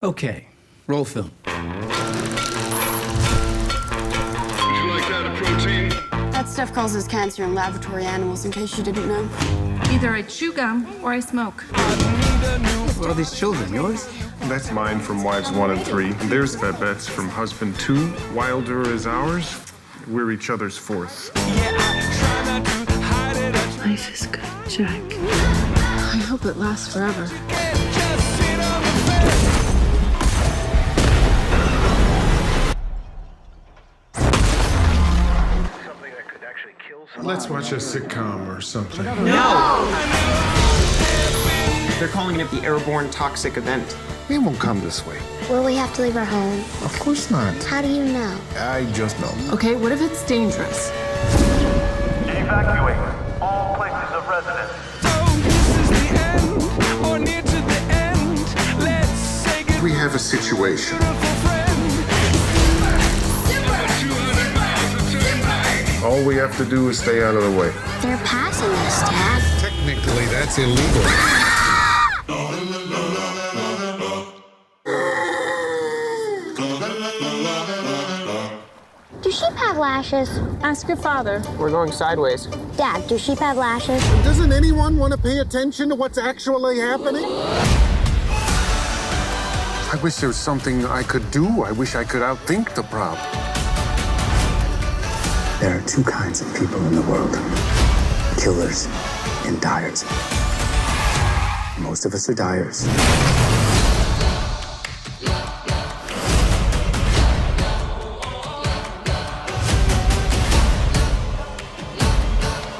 Okay, roll film. Would you like that, a protein? That stuff causes cancer in laboratory animals, in case you didn't know. Either I chew gum or I smoke. What are these children, yours? That's mine from wives 1 and 3. There's Babette's from husband 2. Wilder is ours. We're each other's 4th. Life is good, Jack. I hope it lasts forever. Let's watch a sitcom or something. They're calling it the airborne toxic event. We won't come this way. Will we have to leave our home? Of course not. How do you know? I just know. Okay, what if it's dangerous? Evacuate all places of residence. We have a situation. All we have to do is stay out of the way. They're passing us, Dad. Technically, that's illegal. Do sheep have lashes? Ask your father. We're going sideways. Dad, do sheep have lashes? Doesn't anyone want to pay attention to what's actually happening? I wish there was something I could do. I wish I could outthink the problem. There are two kinds of people in the world. Killers and dyers. Most of us are dyers.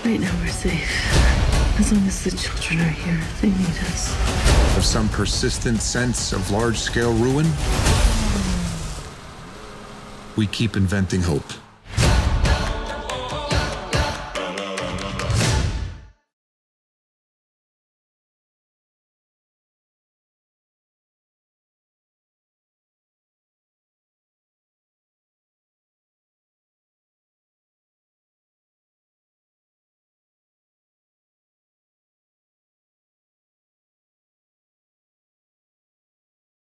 Right now we're safe. As long as the children are here, they need us. Of some persistent sense of large-scale ruin, we keep inventing hope.